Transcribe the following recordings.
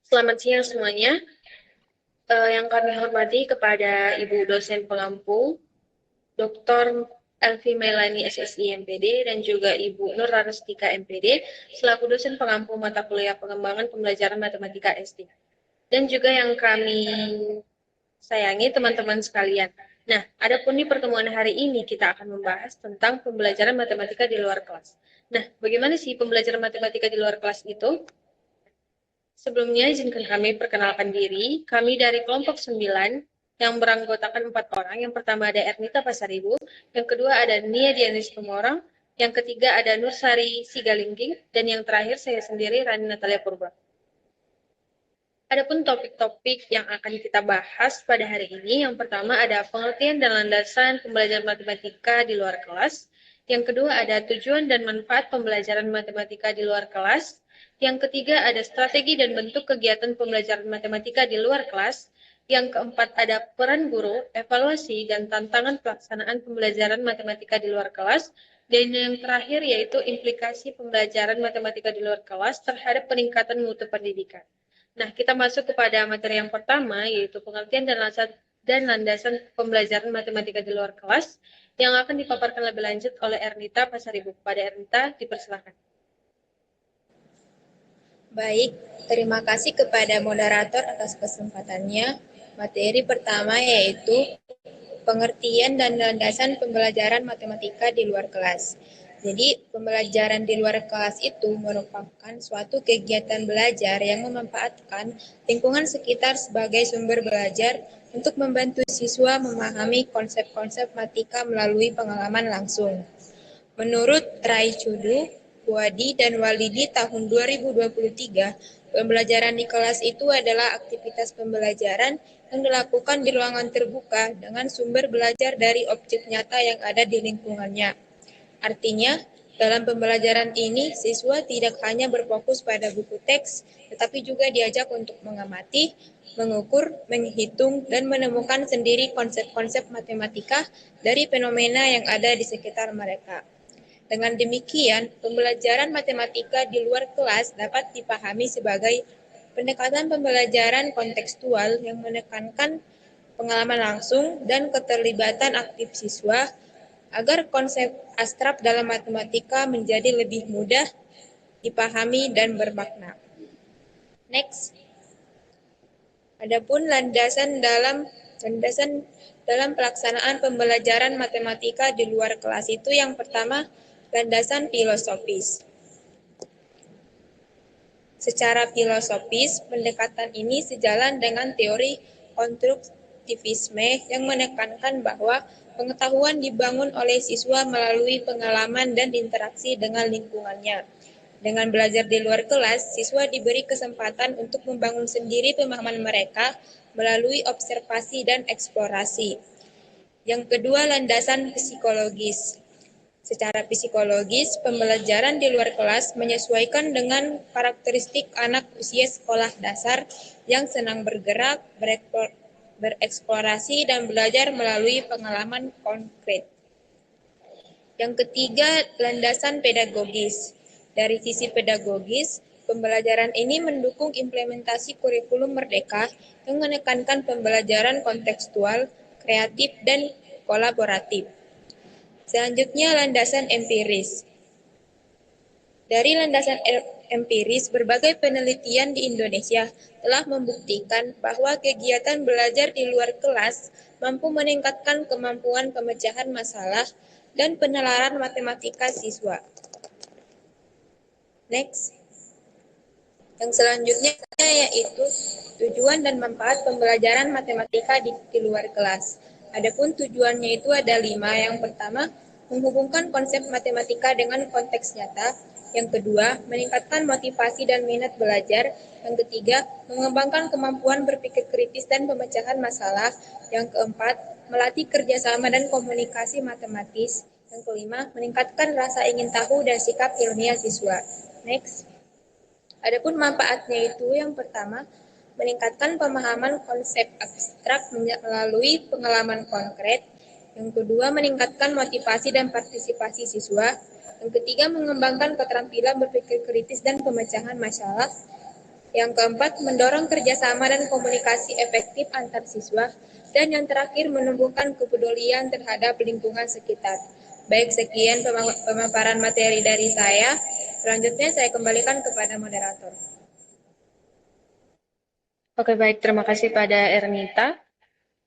Selamat siang semuanya. Yang kami hormati kepada Ibu dosen pengampu, Dr. Elvi Melani SSI MPD dan juga Ibu Nur Rastika MPD selaku dosen pengampu mata kuliah pengembangan pembelajaran matematika SD. Dan juga yang kami sayangi teman-teman sekalian. Nah, adapun di pertemuan hari ini kita akan membahas tentang pembelajaran matematika di luar kelas. Nah, bagaimana sih pembelajaran matematika di luar kelas itu? Sebelumnya, izinkan kami perkenalkan diri. Kami dari kelompok 9 yang beranggotakan 4 orang. Yang pertama ada Ernita Pasaribu, yang kedua ada Nia Dianis Tumorang, yang ketiga ada Nursari Sigalingging, dan yang terakhir saya sendiri Rani Natalia Purba. Adapun topik-topik yang akan kita bahas pada hari ini, yang pertama ada pengertian dan landasan pembelajaran matematika di luar kelas. Yang kedua ada tujuan dan manfaat pembelajaran matematika di luar kelas. Yang ketiga ada strategi dan bentuk kegiatan pembelajaran matematika di luar kelas. Yang keempat ada peran guru, evaluasi, dan tantangan pelaksanaan pembelajaran matematika di luar kelas. Dan yang terakhir yaitu implikasi pembelajaran matematika di luar kelas terhadap peningkatan mutu pendidikan. Nah, kita masuk kepada materi yang pertama, yaitu pengertian dan landasan pembelajaran matematika di luar kelas, yang akan dipaparkan lebih lanjut oleh Ernita Pasaribu. Pada Ernita, dipersilakan. Baik, terima kasih kepada moderator atas kesempatannya. Materi pertama yaitu pengertian dan landasan pembelajaran matematika di luar kelas. Jadi, pembelajaran di luar kelas itu merupakan suatu kegiatan belajar yang memanfaatkan lingkungan sekitar sebagai sumber belajar untuk membantu siswa memahami konsep-konsep matematika melalui pengalaman langsung. Menurut Raichudu, Wadi, dan Walidi tahun 2023, pembelajaran di kelas itu adalah aktivitas pembelajaran yang dilakukan di ruangan terbuka dengan sumber belajar dari objek nyata yang ada di lingkungannya. Artinya, dalam pembelajaran ini, siswa tidak hanya berfokus pada buku teks, tetapi juga diajak untuk mengamati, mengukur, menghitung, dan menemukan sendiri konsep-konsep matematika dari fenomena yang ada di sekitar mereka. Dengan demikian, pembelajaran matematika di luar kelas dapat dipahami sebagai pendekatan pembelajaran kontekstual yang menekankan pengalaman langsung dan keterlibatan aktif siswa agar konsep abstrak dalam matematika menjadi lebih mudah dipahami dan bermakna. Next. Adapun landasan dalam pelaksanaan pembelajaran matematika di luar kelas itu yang pertama, landasan filosofis. Secara filosofis, pendekatan ini sejalan dengan teori konstruktivisme yang menekankan bahwa pengetahuan dibangun oleh siswa melalui pengalaman dan interaksi dengan lingkungannya. Dengan belajar di luar kelas, siswa diberi kesempatan untuk membangun sendiri pemahaman mereka melalui observasi dan eksplorasi. Yang kedua, landasan psikologis. Secara psikologis, pembelajaran di luar kelas menyesuaikan dengan karakteristik anak usia sekolah dasar yang senang bergerak, bereksplorasi, dan belajar melalui pengalaman konkret. Yang ketiga, landasan pedagogis. Dari sisi pedagogis, pembelajaran ini mendukung implementasi kurikulum merdeka yang menekankan pembelajaran kontekstual, kreatif, dan kolaboratif. Selanjutnya, landasan empiris. Dari landasan empiris, berbagai penelitian di Indonesia telah membuktikan bahwa kegiatan belajar di luar kelas mampu meningkatkan kemampuan pemecahan masalah dan penalaran matematika siswa. Next. Yang selanjutnya yaitu tujuan dan manfaat pembelajaran matematika di luar kelas. Adapun tujuannya itu ada 5. Yang pertama, menghubungkan konsep matematika dengan konteks nyata. Yang kedua, meningkatkan motivasi dan minat belajar. Yang ketiga, mengembangkan kemampuan berpikir kritis dan pemecahan masalah. Yang keempat, melatih kerjasama dan komunikasi matematis. Yang kelima, meningkatkan rasa ingin tahu dan sikap ilmiah siswa. Next. Adapun manfaatnya itu yang pertama, meningkatkan pemahaman konsep abstrak melalui pengalaman konkret. Yang kedua, meningkatkan motivasi dan partisipasi siswa. Yang ketiga, mengembangkan keterampilan berpikir kritis dan pemecahan masalah. Yang keempat, mendorong kerjasama dan komunikasi efektif antar siswa. Dan yang terakhir, menumbuhkan kepedulian terhadap lingkungan sekitar. Baik, sekian pemaparan materi dari saya. Selanjutnya saya kembalikan kepada moderator. Oke, baik. Terima kasih pada Ernita.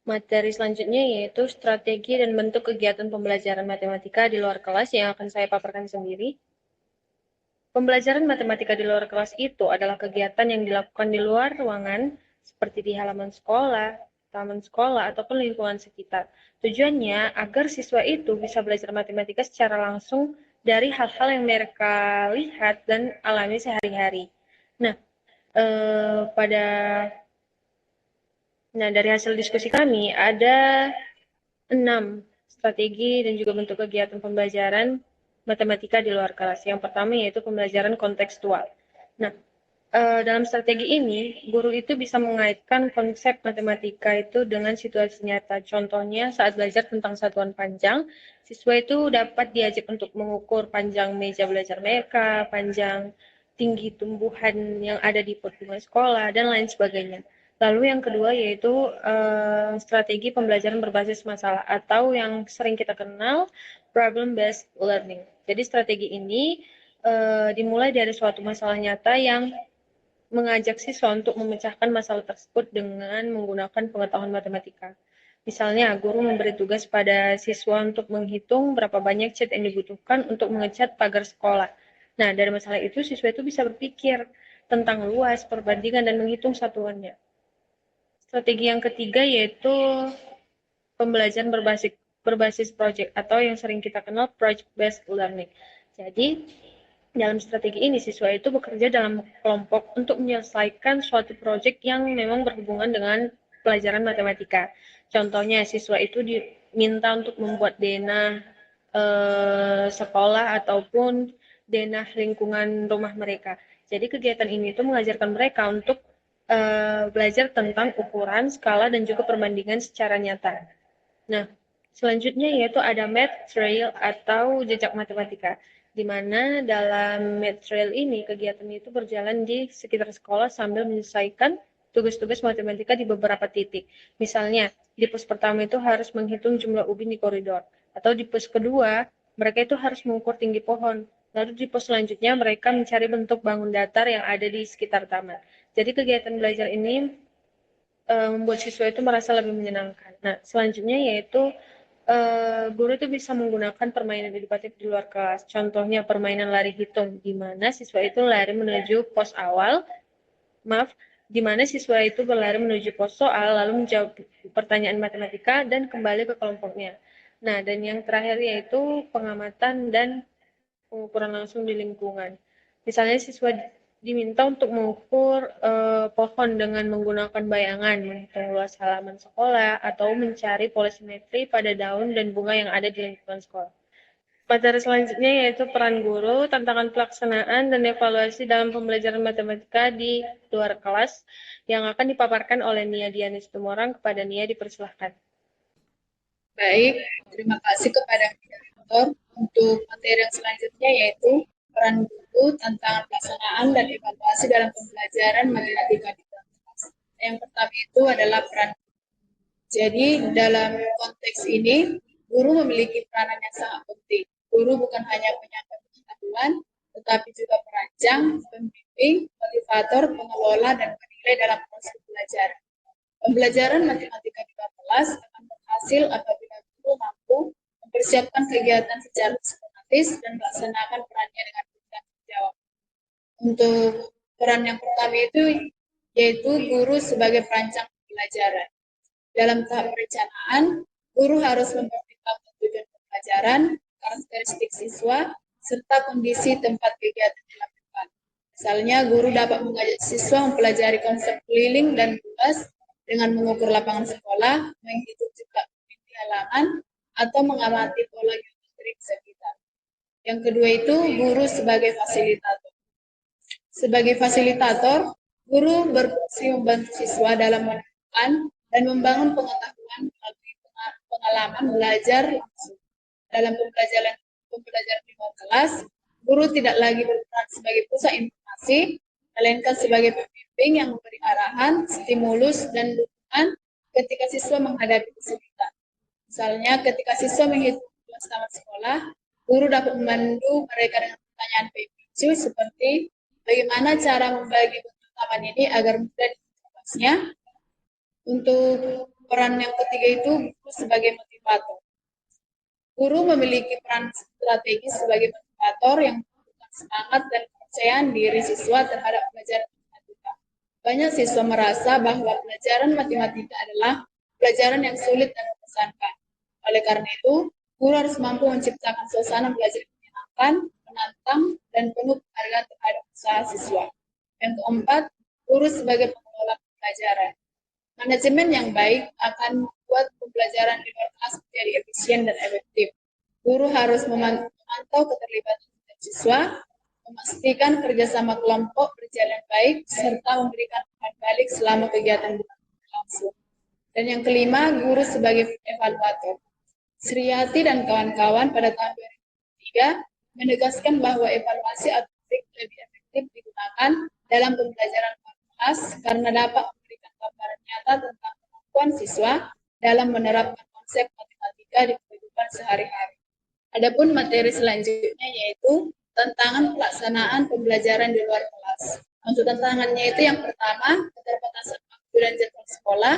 Materi selanjutnya yaitu strategi dan bentuk kegiatan pembelajaran matematika di luar kelas yang akan saya paparkan sendiri. Pembelajaran matematika di luar kelas itu adalah kegiatan yang dilakukan di luar ruangan, seperti di halaman sekolah, taman sekolah, ataupun lingkungan sekitar. Tujuannya agar siswa itu bisa belajar matematika secara langsung dari hal-hal yang mereka lihat dan alami sehari-hari. Nah, pada dari hasil diskusi kami ada 6 strategi dan juga bentuk kegiatan pembelajaran matematika di luar kelas. Yang pertama yaitu pembelajaran kontekstual. Nah, dalam strategi ini, guru itu bisa mengaitkan konsep matematika itu dengan situasi nyata. Contohnya, saat belajar tentang satuan panjang, siswa itu dapat diajak untuk mengukur panjang meja belajar mereka, panjang tinggi tumbuhan yang ada di lingkungan sekolah, dan lain sebagainya. Lalu yang kedua yaitu strategi pembelajaran berbasis masalah atau yang sering kita kenal problem based learning. Jadi strategi ini dimulai dari suatu masalah nyata yang mengajak siswa untuk memecahkan masalah tersebut dengan menggunakan pengetahuan matematika. Misalnya, guru memberi tugas pada siswa untuk menghitung berapa banyak cat yang dibutuhkan untuk mengecat pagar sekolah. Nah, dari masalah itu, siswa itu bisa berpikir tentang luas, perbandingan, dan menghitung satuannya. Strategi yang ketiga yaitu pembelajaran berbasis project atau yang sering kita kenal project based learning. Jadi, dalam strategi ini siswa itu bekerja dalam kelompok untuk menyelesaikan suatu proyek yang memang berhubungan dengan pelajaran matematika. Contohnya siswa itu diminta untuk membuat denah sekolah ataupun denah lingkungan rumah mereka. Jadi kegiatan ini itu mengajarkan mereka untuk belajar tentang ukuran, skala, dan juga perbandingan secara nyata. Nah, selanjutnya yaitu ada math trail atau jejak matematika, di mana dalam math trail ini kegiatan itu berjalan di sekitar sekolah sambil menyelesaikan tugas-tugas matematika di beberapa titik. Misalnya, di pos pertama itu harus menghitung jumlah ubin di koridor, atau di pos kedua mereka itu harus mengukur tinggi pohon. Lalu di pos selanjutnya mereka mencari bentuk bangun datar yang ada di sekitar taman. Jadi kegiatan belajar ini membuat siswa itu merasa lebih menyenangkan. Nah, selanjutnya yaitu guru itu bisa menggunakan permainan edukatif di luar kelas. Contohnya permainan lari hitung, di mana siswa itu lari menuju pos awal, di mana siswa itu berlari menuju pos soal, lalu menjawab pertanyaan matematika dan kembali ke kelompoknya. Nah, dan yang terakhir yaitu pengamatan dan pengukuran langsung di lingkungan. Misalnya siswa diminta untuk mengukur pohon dengan menggunakan bayangan, menghitung luas halaman sekolah, atau mencari polisimetri pada daun dan bunga yang ada di lingkungan sekolah. Materi selanjutnya yaitu peran guru, tantangan pelaksanaan, dan evaluasi dalam pembelajaran matematika di luar kelas yang akan dipaparkan oleh Nia Dianis Tumorang. Kepada Nia dipersilahkan. Baik, terima kasih kepada moderator. Untuk materi yang selanjutnya yaitu peran guru, tantangan pelaksanaan, dan evaluasi dalam pembelajaran matematika di kelas. Yang pertama itu adalah peran. Jadi dalam konteks ini, guru memiliki peranan yang sangat penting. Guru bukan hanya penyampai pengetahuan, tetapi juga perancang, pembimbing, motivator, pengelola, dan penilai dalam proses pembelajaran. Pembelajaran matematika di kelas akan berhasil apabila guru mampu mempersiapkan kegiatan secara sistematis dan melaksanakan perannya dengan bertanggung jawab. Untuk peran yang pertama itu yaitu guru sebagai perancang pembelajaran. Dalam tahap perencanaan, guru harus mempertimbangkan tujuan pembelajaran, karakteristik siswa, serta kondisi tempat kegiatan dilakukan. Misalnya, guru dapat mengajak siswa mempelajari konsep keliling dan luas dengan mengukur lapangan sekolah, menghitung jumlah di halaman, atau mengamati pola geometrik sekitar. Yang kedua itu guru sebagai fasilitator. Sebagai fasilitator, guru berfungsi membantu siswa dalam menemukan dan membangun pengetahuan melalui pengalaman belajar langsung. Dalam pembelajaran di luar kelas, guru tidak lagi berperan sebagai pusat informasi, melainkan sebagai pembimbing yang memberi arahan, stimulus, dan dukungan ketika siswa menghadapi kesulitan. Misalnya, ketika siswa menghitung tugas tamat sekolah, guru dapat memandu mereka dengan pertanyaan PPQ seperti bagaimana cara membagi bentuk taman ini agar mudah diterapasnya. Untuk peran yang ketiga itu guru sebagai motivator. Guru memiliki peran strategis sebagai motivator yang menumbuhkan semangat dan kepercayaan diri siswa terhadap pelajaran matematika. Banyak siswa merasa bahwa pelajaran matematika adalah pelajaran yang sulit dan membosankan. Oleh karena itu, guru harus mampu menciptakan suasana belajar yang menyenangkan, menantang, dan penuh penghargaan terhadap usaha siswa. Yang keempat, guru sebagai pengelola pembelajaran. Manajemen yang baik akan membuat pembelajaran di luar kelas menjadi efisien dan efektif. Guru harus memantau keterlibatan siswa, memastikan kerjasama kelompok berjalan baik, serta memberikan umpan balik selama kegiatan berlangsung. Dan yang kelima, guru sebagai evaluator. Sriyati dan kawan-kawan pada tahun 2003 menegaskan bahwa evaluasi atau trik lebih efektif digunakan dalam pembelajaran kelas karena dapat memberikan gambaran nyata tentang kemampuan siswa dalam menerapkan konsep matematika di kehidupan sehari-hari. Adapun materi selanjutnya yaitu tantangan pelaksanaan pembelajaran di luar kelas. Untuk tantangannya itu yang pertama, keterbatasan waktu dan jadwal sekolah.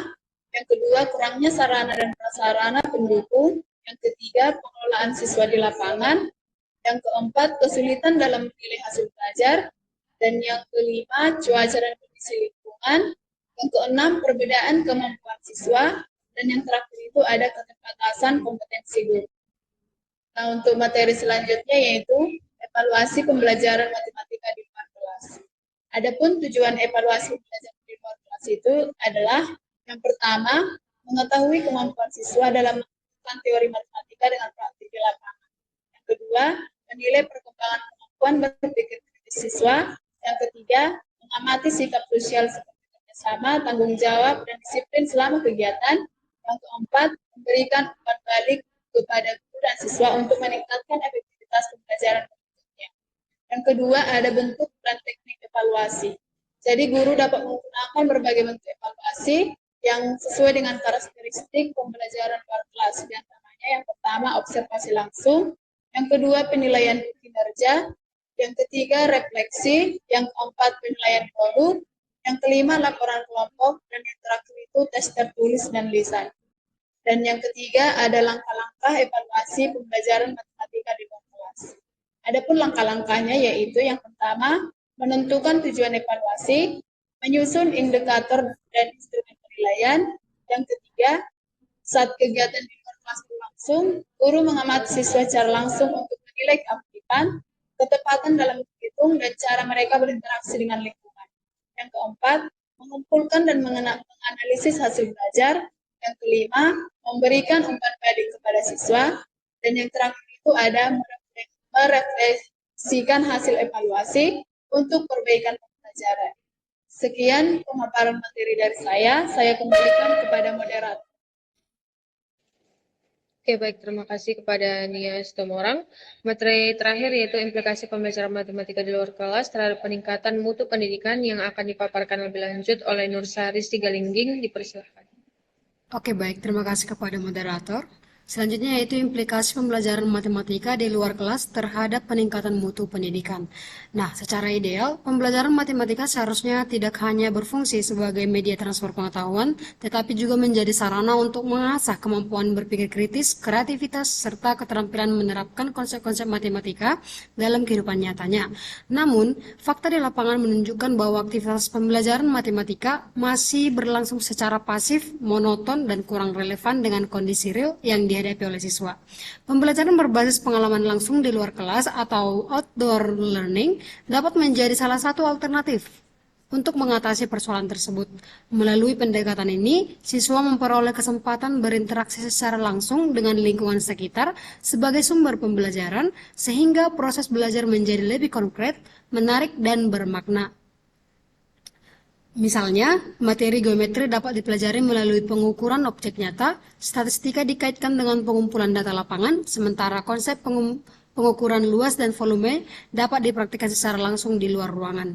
Yang kedua, kurangnya sarana dan prasarana pendukung. Yang ketiga, pengelolaan siswa di lapangan. Yang keempat, kesulitan dalam menilai hasil belajar. Dan yang kelima, cuaca dan kondisi lingkungan. Yang keenam, perbedaan kemampuan siswa. Dan yang terakhir itu ada keterbatasan kompetensi guru. Nah, untuk materi selanjutnya yaitu evaluasi pembelajaran matematika di luar kelas. Adapun tujuan evaluasi pembelajaran di luar kelas itu adalah yang pertama, mengetahui kemampuan siswa dalam menggunakan teori matematika dengan praktik di lapangan. Yang kedua, menilai perkembangan kemampuan berpikir kritis siswa. Yang ketiga, mengamati sikap sosial seperti kerjasama, tanggung jawab, dan disiplin selama kegiatan. Yang keempat, memberikan umpan balik kepada guru dan siswa untuk meningkatkan efektivitas pembelajaran berikutnya. Yang kedua, ada bentuk dan teknik evaluasi. Jadi guru dapat menggunakan berbagai bentuk evaluasi yang sesuai dengan karakteristik pembelajaran luar kelas. Di antaranya yang pertama, observasi langsung. Yang kedua, penilaian kinerja. Yang ketiga, refleksi. Yang keempat, penilaian produk. Yang kelima, laporan kelompok. Dan yang terakhir itu tes tertulis dan lisan. Dan yang ketiga, ada langkah-langkah evaluasi pembelajaran matematika di luar kelas. Adapun langkah-langkahnya yaitu yang pertama, menentukan tujuan evaluasi, menyusun indikator dan instrumen penilaian. Yang ketiga, saat kegiatan di luar kelas berlangsung, guru mengamati siswa secara langsung untuk menilai keaktifan, ketepatan dalam menghitung, dan cara mereka berinteraksi dengan lingkungan. Yang keempat, mengumpulkan dan menganalisis hasil belajar. Yang kelima, memberikan umpan balik kepada siswa. Dan yang terakhir itu ada merefleksikan hasil evaluasi untuk perbaikan pembelajaran. Sekian pemaparan materi dari saya kembalikan kepada moderator. Oke, baik. Terima kasih kepada Nia Sitomorang. Materi terakhir yaitu implikasi pembelajaran matematika di luar kelas terhadap peningkatan mutu pendidikan yang akan dipaparkan lebih lanjut oleh Nursari Sigalingging. Dipersilakan. Oke, baik. Terima kasih kepada moderator. Selanjutnya yaitu implikasi pembelajaran matematika di luar kelas terhadap peningkatan mutu pendidikan. Nah, secara ideal, pembelajaran matematika seharusnya tidak hanya berfungsi sebagai media transfer pengetahuan, tetapi juga menjadi sarana untuk mengasah kemampuan berpikir kritis, kreativitas, serta keterampilan menerapkan konsep-konsep matematika dalam kehidupan nyatanya. Namun, fakta di lapangan menunjukkan bahwa aktivitas pembelajaran matematika masih berlangsung secara pasif, monoton, dan kurang relevan dengan kondisi real yang dihadapi oleh siswa. Pembelajaran berbasis pengalaman langsung di luar kelas atau outdoor learning dapat menjadi salah satu alternatif untuk mengatasi persoalan tersebut. Melalui pendekatan ini, siswa memperoleh kesempatan berinteraksi secara langsung dengan lingkungan sekitar sebagai sumber pembelajaran, sehingga proses belajar menjadi lebih konkret, menarik, dan bermakna. Misalnya, materi geometri dapat dipelajari melalui pengukuran objek nyata, statistika dikaitkan dengan pengumpulan data lapangan, sementara konsep pengukuran luas dan volume dapat dipraktikkan secara langsung di luar ruangan.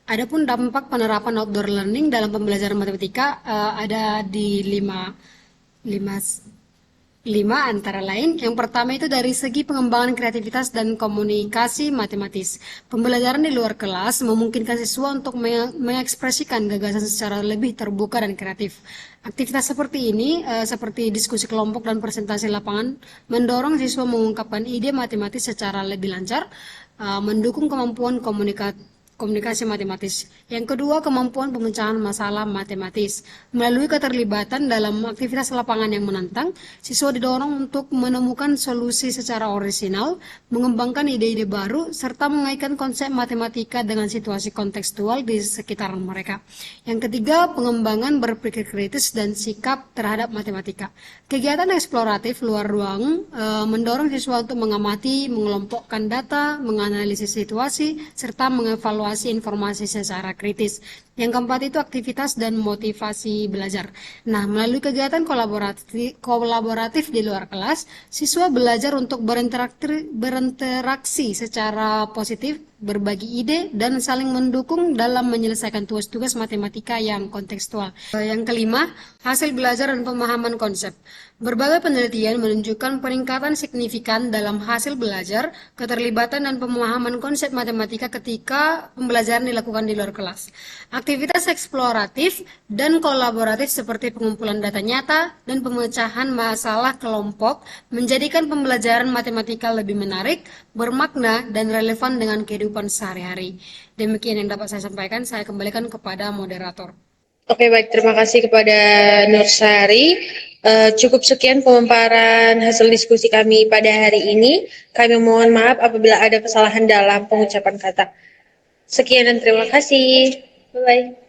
Adapun dampak penerapan outdoor learning dalam pembelajaran matematika ada di lima antara lain. Yang pertama itu dari segi pengembangan kreativitas dan komunikasi matematis. Pembelajaran di luar kelas memungkinkan siswa untuk mengekspresikan gagasan secara lebih terbuka dan kreatif. Aktivitas seperti ini, seperti diskusi kelompok dan presentasi lapangan, mendorong siswa mengungkapkan ide matematis secara lebih lancar, mendukung kemampuan komunikasi matematis. Yang kedua, kemampuan pemecahan masalah matematis. Melalui keterlibatan dalam aktivitas lapangan yang menantang, siswa didorong untuk menemukan solusi secara orisinal, mengembangkan ide-ide baru, serta mengaitkan konsep matematika dengan situasi kontekstual di sekitar mereka. Yang ketiga, pengembangan berpikir kritis dan sikap terhadap matematika. Kegiatan eksploratif luar ruang mendorong siswa untuk mengamati, mengelompokkan data, menganalisis situasi, serta mengevaluasi informasi secara kritis. Yang keempat itu aktivitas dan motivasi belajar. Nah, melalui kegiatan kolaboratif di luar kelas, siswa belajar untuk berinteraksi secara positif, berbagi ide, dan saling mendukung dalam menyelesaikan tugas-tugas matematika yang kontekstual. Yang kelima, hasil belajar dan pemahaman konsep. Berbagai penelitian menunjukkan peningkatan signifikan dalam hasil belajar, keterlibatan dan pemahaman konsep matematika ketika pembelajaran dilakukan di luar kelas. Aktivitas eksploratif dan kolaboratif seperti pengumpulan data nyata dan pemecahan masalah kelompok menjadikan pembelajaran matematika lebih menarik, bermakna, dan relevan dengan kehidupan sehari-hari. Demikian yang dapat saya sampaikan, saya kembalikan kepada moderator. Oke, baik. Terima kasih kepada Nursari. Cukup sekian pemaparan hasil diskusi kami pada hari ini. Kami mohon maaf apabila ada kesalahan dalam pengucapan kata. Sekian dan terima kasih. Bye-bye.